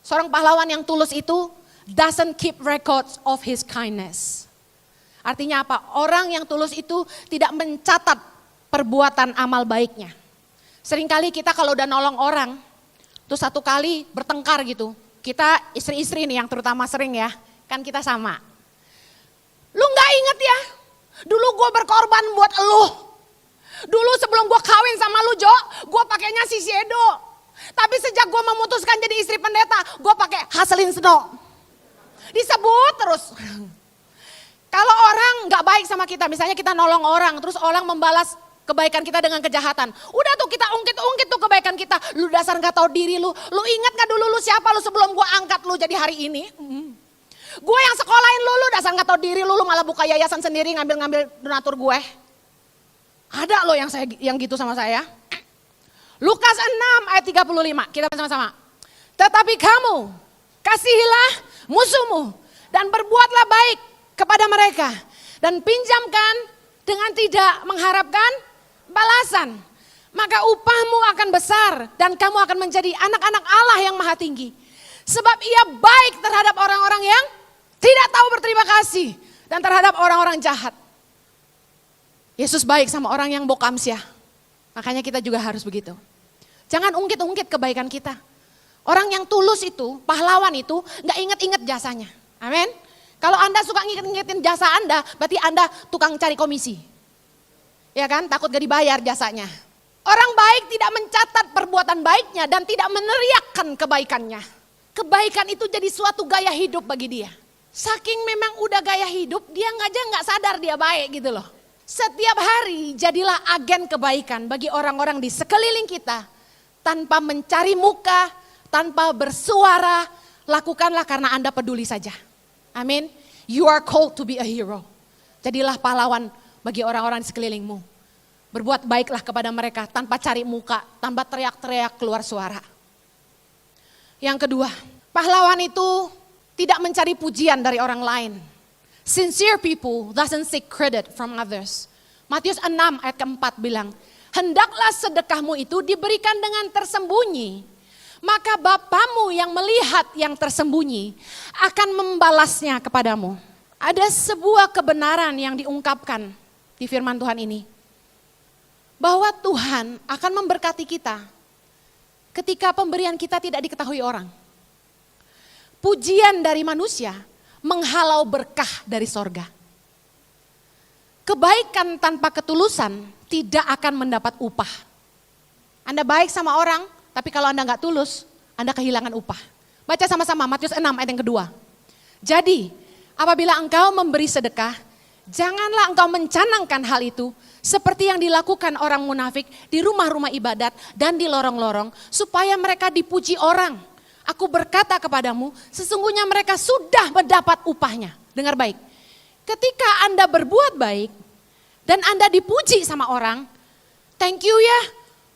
Seorang pahlawan yang tulus itu doesn't keep records of his kindness. Artinya apa? Orang yang tulus itu tidak mencatat perbuatan amal baiknya. Seringkali kita kalau udah nolong orang, terus satu kali bertengkar gitu. Kita istri-istri nih yang terutama sering ya, kan kita sama. Lu gak inget ya, dulu gue berkorban buat lu. Dulu sebelum gue kawin sama lu Jo, gue pakainya Shiseido. Tapi sejak gue memutuskan jadi istri pendeta, gue pakai Haselin Snow. Disebut terus. Kalau orang gak baik sama kita, misalnya kita nolong orang, terus orang membalas kebaikan kita dengan kejahatan. Udah tuh kita ungkit-ungkit tuh kebaikan kita. Lu dasar gak tahu diri lu. Lu ingat gak dulu lu siapa lu sebelum gue angkat lu jadi hari ini? Gue yang sekolahin lu dasar gak tahu diri lu malah buka yayasan sendiri ngambil-ngambil donatur gue. Ada loh yang gitu sama saya. Lukas 6 ayat 35, kita sama-sama. Tetapi kamu kasihilah musuhmu dan berbuatlah baik kepada mereka. Dan pinjamkan dengan tidak mengharapkan balasan. Maka upahmu akan besar dan kamu akan menjadi anak-anak Allah yang maha tinggi. Sebab ia baik terhadap orang-orang yang tidak tahu berterima kasih dan terhadap orang-orang jahat. Yesus baik sama orang yang bokamsyah. Makanya kita juga harus begitu. Jangan ungkit-ungkit kebaikan kita. Orang yang tulus itu, pahlawan itu gak inget-inget jasanya. Amin. Kalau Anda suka nginget-ingetin jasa Anda, berarti Anda tukang cari komisi. Ya kan, takut gak dibayar jasanya. Orang baik tidak mencatat perbuatan baiknya dan tidak meneriakkan kebaikannya. Kebaikan itu jadi suatu gaya hidup bagi dia. Saking memang udah gaya hidup, dia aja gak sadar dia baik gitu loh. Setiap hari jadilah agen kebaikan bagi orang-orang di sekeliling kita. Tanpa mencari muka, tanpa bersuara, lakukanlah karena Anda peduli saja. Amin. You are called to be a hero. Jadilah pahlawan bagi orang-orang di sekelilingmu. Berbuat baiklah kepada mereka tanpa cari muka, tanpa teriak-teriak keluar suara. Yang kedua, pahlawan itu tidak mencari pujian dari orang lain. Sincere people doesn't seek credit from others. Matius 6 ayat keempat bilang, hendaklah sedekahmu itu diberikan dengan tersembunyi. Maka Bapamu yang melihat yang tersembunyi akan membalasnya kepadamu. Ada sebuah kebenaran yang diungkapkan di firman Tuhan ini. Bahwa Tuhan akan memberkati kita ketika pemberian kita tidak diketahui orang. Pujian dari manusia menghalau berkah dari sorga. Kebaikan tanpa ketulusan tidak akan mendapat upah. Anda baik sama orang, tapi kalau Anda nggak tulus, Anda kehilangan upah. Baca sama-sama Matius 6 ayat yang kedua. Jadi, apabila engkau memberi sedekah, janganlah engkau mencanangkan hal itu seperti yang dilakukan orang munafik di rumah-rumah ibadat dan di lorong-lorong, supaya mereka dipuji orang. Aku berkata kepadamu, sesungguhnya mereka sudah mendapat upahnya. Dengar baik, ketika Anda berbuat baik dan Anda dipuji sama orang, thank you ya,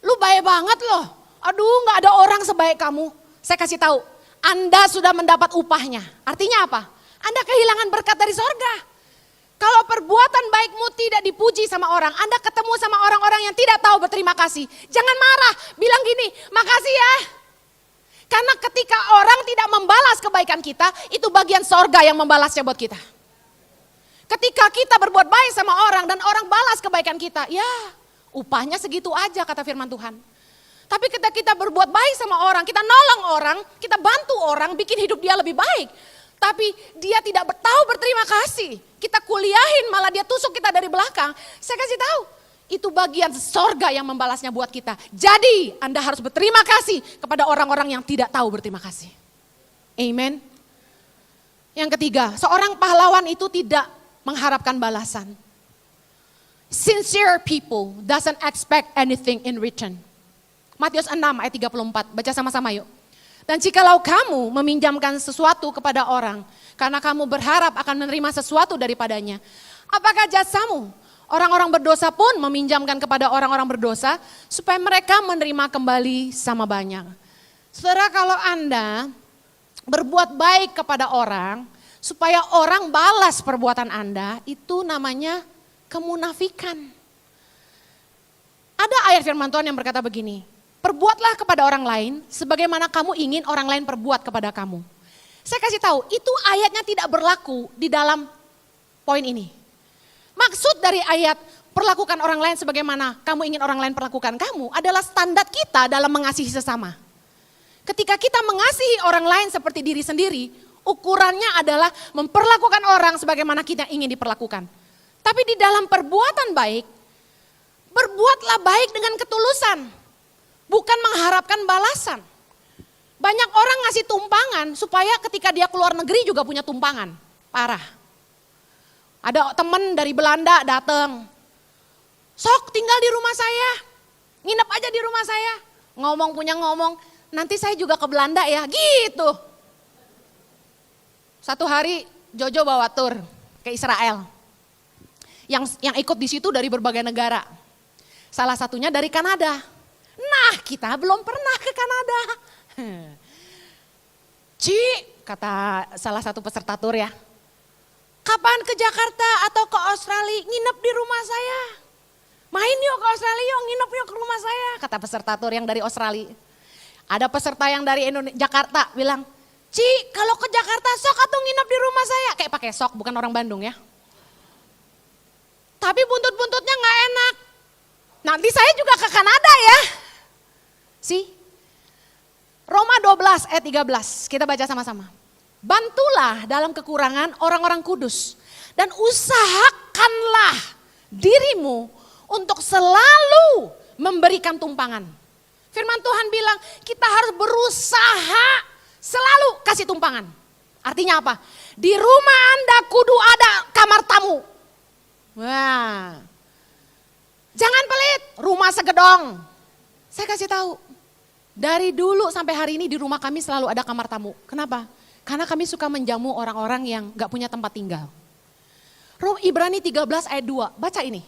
lu baik banget loh. Aduh, gak ada orang sebaik kamu. Saya kasih tahu, Anda sudah mendapat upahnya. Artinya apa? Anda kehilangan berkat dari sorga. Kalau perbuatan baikmu tidak dipuji sama orang, Anda ketemu sama orang-orang yang tidak tahu berterima kasih. Jangan marah, bilang gini, makasih ya. Karena ketika orang tidak membalas kebaikan kita, itu bagian sorga yang membalasnya buat kita. Ketika kita berbuat baik sama orang dan orang balas kebaikan kita, ya upahnya segitu aja kata firman Tuhan. Tapi ketika kita berbuat baik sama orang, kita nolong orang, kita bantu orang, bikin hidup dia lebih baik. Tapi dia tidak tahu berterima kasih. Kita kuliahin malah dia tusuk kita dari belakang. Saya kasih tahu, itu bagian sorga yang membalasnya buat kita. Jadi Anda harus berterima kasih kepada orang-orang yang tidak tahu berterima kasih. Amen. Yang ketiga, seorang pahlawan itu tidak mengharapkan balasan. Sincere people doesn't expect anything in return. Matius 6 ayat 34, baca sama-sama yuk. Dan jikalau kamu meminjamkan sesuatu kepada orang, karena kamu berharap akan menerima sesuatu daripadanya, apakah jasamu? Orang-orang berdosa pun meminjamkan kepada orang-orang berdosa, supaya mereka menerima kembali sama banyak. Saudara, kalau Anda berbuat baik kepada orang, supaya orang balas perbuatan Anda, itu namanya kemunafikan. Ada ayat firman Tuhan yang berkata begini, Perbuatlah kepada orang lain sebagaimana kamu ingin orang lain perbuat kepada kamu. Saya kasih tahu, itu ayatnya tidak berlaku di dalam poin ini. Maksud dari ayat perlakukan orang lain sebagaimana kamu ingin orang lain perlakukan kamu adalah standar kita dalam mengasihi sesama. Ketika kita mengasihi orang lain seperti diri sendiri, ukurannya adalah memperlakukan orang sebagaimana kita ingin diperlakukan. Tapi di dalam perbuatan baik, berbuatlah baik dengan ketulusan. Bukan mengharapkan balasan. Banyak orang ngasih tumpangan supaya ketika dia keluar negeri juga punya tumpangan. Parah. Ada teman dari Belanda datang. Sok tinggal di rumah saya. Nginep aja di rumah saya. Ngomong punya ngomong. Nanti saya juga ke Belanda ya. Gitu. Satu hari Jojo bawa tur ke Israel. Yang ikut di situ dari berbagai negara. Salah satunya dari Kanada. Nah, kita belum pernah ke Kanada. Ci, kata salah satu peserta tur ya. Kapan ke Jakarta atau ke Australia? Nginep di rumah saya. Main yuk ke Australia, yuk nginep yuk ke rumah saya. Kata peserta tur yang dari Australia. Ada peserta yang dari Jakarta bilang, Ci, kalau ke Jakarta sok atau nginep di rumah saya. Kayak pakai sok, bukan orang Bandung ya. Tapi buntut-buntutnya gak enak. Nanti saya juga ke Kanada ya. Roma 12 ayat 13, kita baca sama-sama. Bantulah dalam kekurangan orang-orang kudus dan usahakanlah dirimu untuk selalu memberikan tumpangan. Firman Tuhan bilang kita harus berusaha selalu kasih tumpangan. Artinya apa? Di rumah Anda kudu ada kamar tamu. Wah. Jangan pelit, rumah segedong. Saya kasih tahu. Dari dulu sampai hari ini di rumah kami selalu ada kamar tamu. Kenapa? Karena kami suka menjamu orang-orang yang gak punya tempat tinggal. Ibrani 13 ayat 2, baca ini.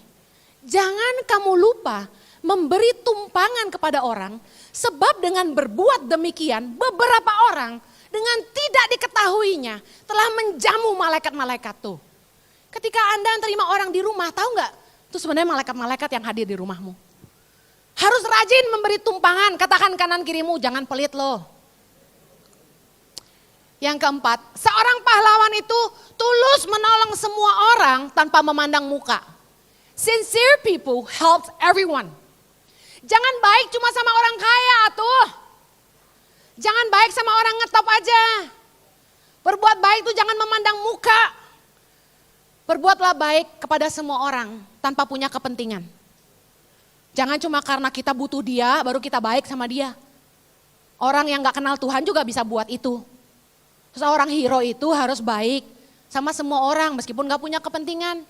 Jangan kamu lupa memberi tumpangan kepada orang, sebab dengan berbuat demikian beberapa orang dengan tidak diketahuinya telah menjamu malaikat-malaikat tuh. Ketika Anda terima orang di rumah, tahu gak? Itu sebenarnya malaikat-malaikat yang hadir di rumahmu. Harus rajin memberi tumpangan, katakan kanan kirimu, jangan pelit loh. Yang keempat, seorang pahlawan itu tulus menolong semua orang tanpa memandang muka. Sincere people help everyone. Jangan baik cuma sama orang kaya tuh. Jangan baik sama orang ngetop aja. Berbuat baik itu jangan memandang muka. Berbuatlah baik kepada semua orang tanpa punya kepentingan. Jangan cuma karena kita butuh dia, baru kita baik sama dia. Orang yang gak kenal Tuhan juga bisa buat itu. Seorang hero itu harus baik sama semua orang meskipun gak punya kepentingan.